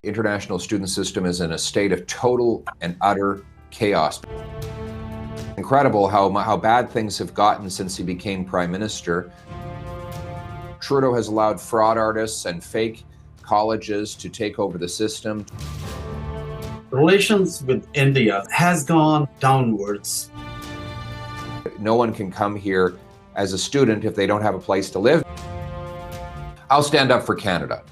International student system is in a state of total and utter chaos. Incredible how bad things have gotten since he became prime minister. Trudeau has allowed fraud artists and fake colleges to take over the system. Relations with India has gone downwards. No one can come here as a student if they don't have a place to live. I'll stand up for Canada.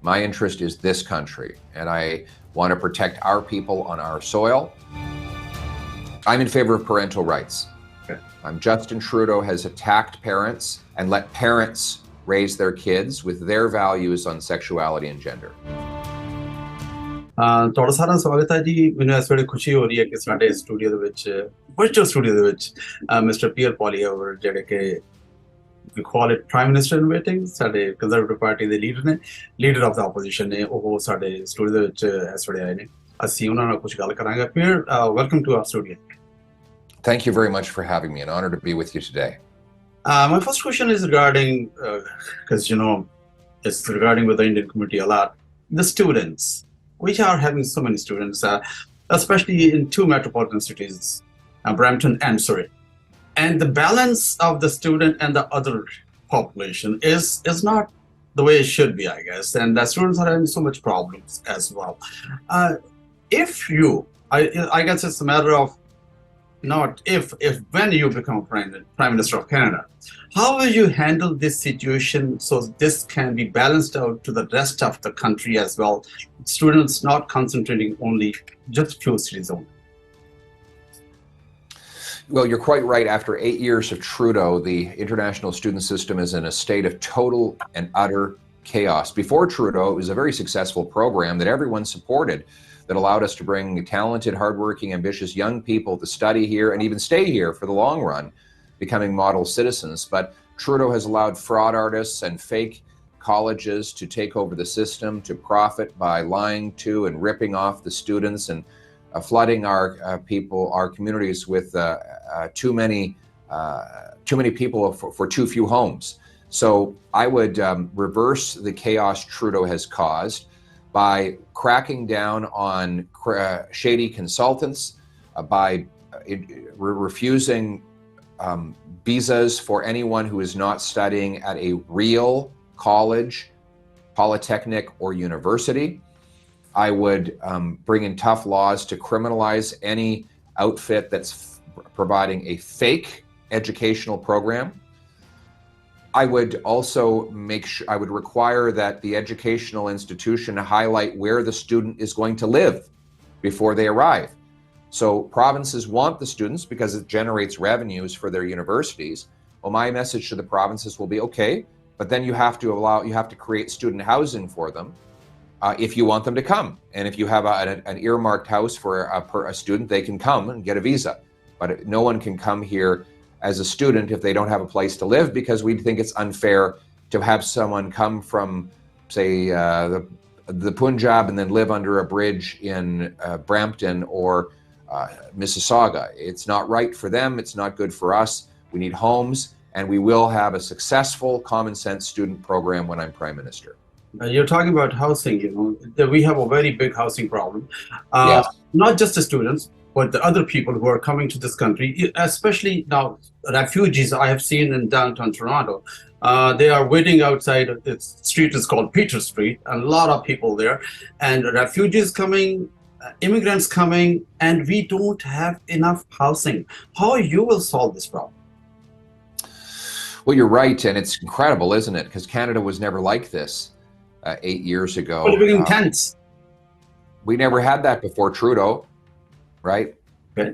My interest is this country, and I want to protect our people on our soil. I'm in favor of parental rights. Okay. Justin Trudeau has attacked parents and let parents raise their kids with their values on sexuality and gender. ਤੁਹਾਡਾ ਸਾਰਾ ਦਾ ਸਵਾਗਤ ਹੈ ਜੀ। ਮੈਨੂੰ ਇਸ ਵੇਲੇ ਖੁਸ਼ੀ ਹੋ ਰਹੀ ਹੈ ਕਿ ਸਾਡੇ ਸਟੂਡੀਓ ਦੇ ਵਿੱਚ ਵਰਚੁਅਲ ਸਟੂਡੀਓ ਦੇ ਵਿੱਚ ਮਿਸਟਰ ਪੀਅਰ ਪੋਲੀਏਵਰ ਜਿਹੜੇ ਕਿ we call it prime minister in waiting ਸਾਡੇ ਕੰਜ਼ਰਵੇਟਿਵ ਪਾਰਟੀ ਦੇ ਲੀਡਰ ਆਫ ਦਾ ਆਪੋਜੀਸ਼ਨ ਨੇ, ਉਹ ਸਾਡੇ ਸਟੂਡੀਓ ਦੇ ਵਿੱਚ ਇਸ ਵੇਲੇ ਆਏ ਨੇ। ਅਸੀਂ ਉਹਨਾਂ ਨਾਲ ਕੁਝ ਗੱਲ ਕਰਾਂਗੇ। ਪੀਅਰ, welcome to our studio. Thank you very much for having me. An honor to be with you today. My first question is regarding, because it's regarding with the Indian community a lot, the students. We are having so many students, especially in two metropolitan cities, Brampton and Surrey. And the balance of the student and the other population is not the way it should be, I guess. And the students are having so much problems as well. I guess it's a matter of not if when you become Prime Minister of Canada, how will you handle this situation so this can be balanced out to the rest of the country as well? Students not concentrating only just few cities only. Well, you're quite right. After 8 years of Trudeau, the international student system is in a state of total and utter chaos. Before Trudeau, it was a very successful program that everyone supported, that allowed us to bring talented, hardworking, ambitious young people to study here and even stay here for the long run, becoming model citizens. But Trudeau has allowed fraud artists and fake colleges to take over the system, to profit by lying to and ripping off the students and flooding our people, our communities with too many people for too few homes. So I would reverse the chaos Trudeau has caused by cracking down on shady consultants, by refusing visas for anyone who is not studying at a real college, polytechnic, or university. I would bring in tough laws to criminalize any outfit that's providing a fake educational program. I would also I would require that the educational institution highlight where the student is going to live before they arrive. So provinces want the students because it generates revenues for their universities. Well, my message to the provinces will be, okay, but then you have to create student housing for them if you want them to come. And if you have an earmarked house for a student, they can come and get a visa. But no one can come here as a student if they don't have a place to live, because we think it's unfair to have someone come from, say, the Punjab and then live under a bridge in Brampton or Mississauga. It's not right for them. It's not good for us. We need homes, and we will have a successful common sense student program when I'm Prime Minister. You're talking about housing, we have a very big housing problem. Yes. Not just the students, but the other people who are coming to this country, especially now refugees I have seen in downtown Toronto. They are waiting outside. The street is called Peter Street, and a lot of people there. And refugees coming, immigrants coming, and we don't have enough housing. How you will solve this problem? Well, you're right, and it's incredible, isn't it? Because Canada was never like this 8 years ago. We're living in tents. We never had that before Trudeau. Right? Okay.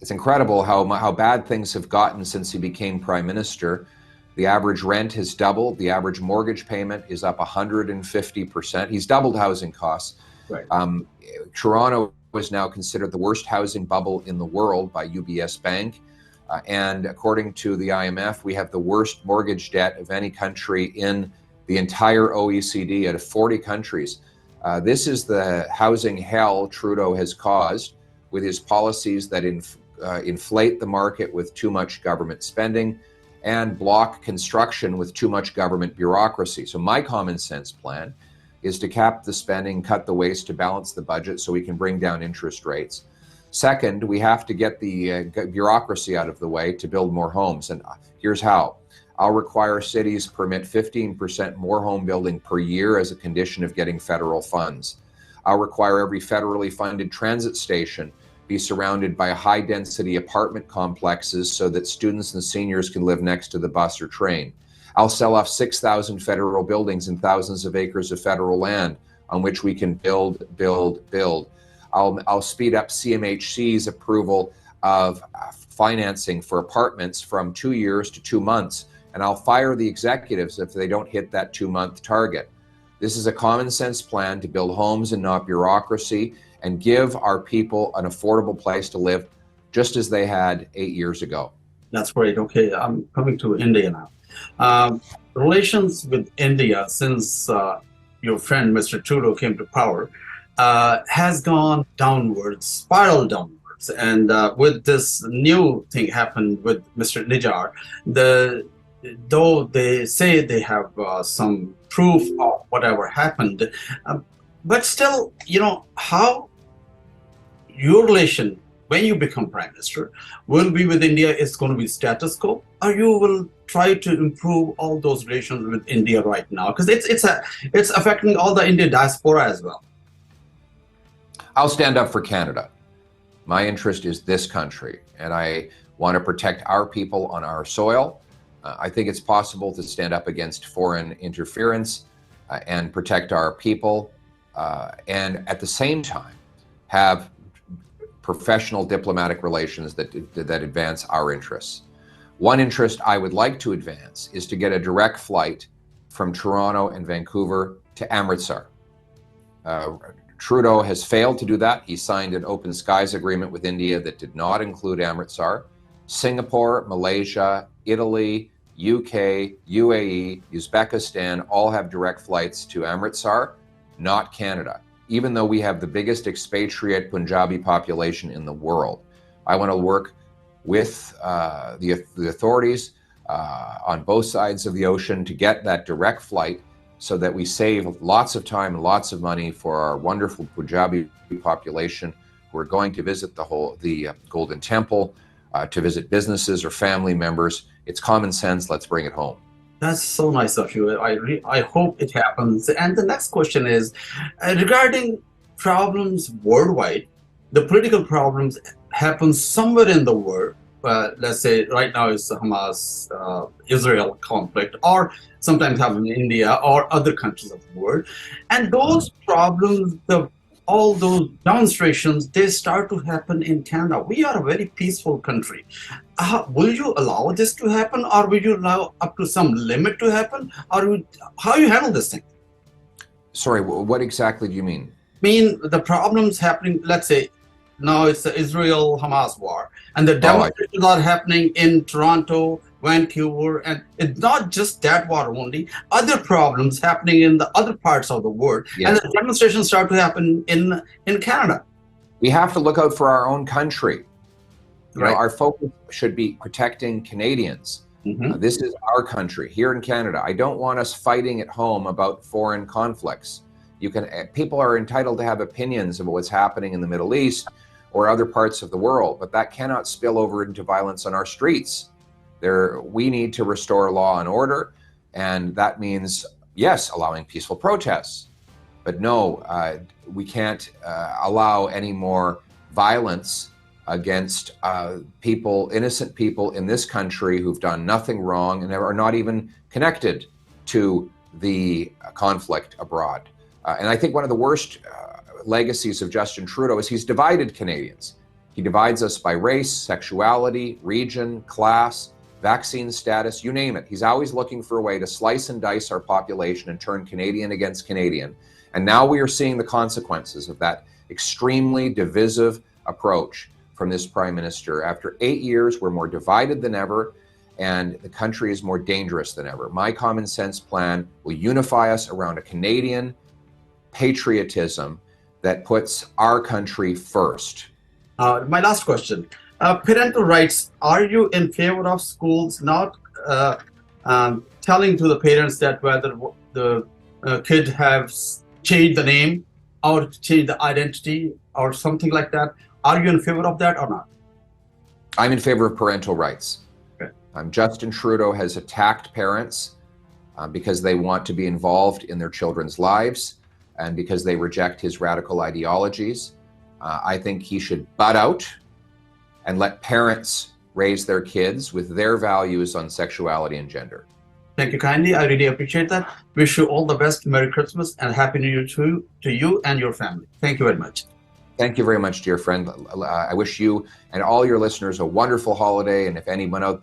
It's incredible how bad things have gotten since he became prime minister. The average rent has doubled. The average mortgage payment is up 150%. He's doubled housing costs. Right. Toronto is now considered the worst housing bubble in the world by UBS Bank. And according to the IMF, we have the worst mortgage debt of any country in the entire OECD out of 40 countries. This is the housing hell Trudeau has caused with his policies that inflate the market with too much government spending and block construction with too much government bureaucracy. So my common sense plan is to cap the spending, cut the waste to balance the budget so we can bring down interest rates. Second, we have to get the bureaucracy out of the way to build more homes. And here's how. I'll require cities permit 15% more home building per year as a condition of getting federal funds. I'll require every federally funded transit station be surrounded by high-density apartment complexes so that students and seniors can live next to the bus or train. I'll sell off 6,000 federal buildings and thousands of acres of federal land on which we can build. I'll speed up CMHC's approval of financing for apartments from 2 years to 2 months, and I'll fire the executives if they don't hit that 2-month target. This is a common sense plan to build homes and not bureaucracy and give our people an affordable place to live just as they had 8 years ago. That's great. Okay, I'm coming to India now. Relations with India since your friend Mr. Trudeau came to power has gone downwards, spiraled downwards. And with this new thing happened with Mr. Nijar, though they say they have some proof of whatever happened, but still, you know, how your relation when you become prime minister will be with India is going to be status quo, or you will try to improve all those relations with India right now, because it's affecting all the Indian diaspora as well. I'll stand up for Canada. My interest is this country, and I want to protect our people on our soil. I think it's possible to stand up against foreign interference and protect our people, and at the same time have professional diplomatic relations that advance our interests. One interest I would like to advance is to get a direct flight from Toronto and Vancouver to Amritsar. Trudeau has failed to do that. He signed an open skies agreement with India that did not include Amritsar. Singapore, Malaysia, Italy, UK, UAE, Uzbekistan all have direct flights to Amritsar, not Canada, even though we have the biggest expatriate Punjabi population in the world. I want to work with the authorities on both sides of the ocean to get that direct flight so that we save lots of time and lots of money for our wonderful Punjabi population who are going to visit the Golden Temple, to visit businesses or family members. It's common sense. Let's bring it home. That's so nice of you. I hope it happens. And the next question is regarding problems worldwide. The political problems happen somewhere in the world. Let's say right now it's the Hamas-Israel conflict, or sometimes happen in India or other countries of the world. And those problems, all those demonstrations, they start to happen in Canada. We are a very peaceful country. Will you allow this to happen, or will you allow up to some limit to happen, or how you handle this thing? Sorry, what exactly do you mean? I mean, the problems happening, let's say, now it's the Israel-Hamas war, and the demonstrations are happening in Toronto, Vancouver, and it's not just that war only, other problems happening in the other parts of the world, yes. And the demonstrations start to happen in Canada. We have to look out for our own country. You right. know, our focus should be protecting Canadians. Mm-hmm. This is our country here in Canada. I don't want us fighting at home about foreign conflicts. People are entitled to have opinions about what's happening in the Middle East or other parts of the world, but that cannot spill over into violence on our streets. We need to restore law and order, and that means, yes, allowing peaceful protests, but no, we can't allow any more violence against innocent people in this country who've done nothing wrong and are not even connected to the conflict abroad. And I think one of the worst legacies of Justin Trudeau is he's divided Canadians. He divides us by race, sexuality, region, class, vaccine status, you name it. He's always looking for a way to slice and dice our population and turn Canadian against Canadian. And now we are seeing the consequences of that extremely divisive approach from this Prime Minister. After 8 years, we're more divided than ever, and the country is more dangerous than ever. My common sense plan will unify us around a Canadian patriotism that puts our country first. My last question. Parental rights, are you in favor of schools not telling to the parents that whether the kid has change the name or change the identity or something like that. Are you in favor of that or not? I'm in favor of parental rights. Okay. Justin Trudeau has attacked parents because they want to be involved in their children's lives and because they reject his radical ideologies. I think he should butt out and let parents raise their kids with their values on sexuality and gender. Thank you kindly. I really appreciate that. Wish you all the best. Merry Christmas and Happy New Year to you and your family. Thank you very much. Thank you very much, dear friend. I wish you and all your listeners a wonderful holiday. And if anyone out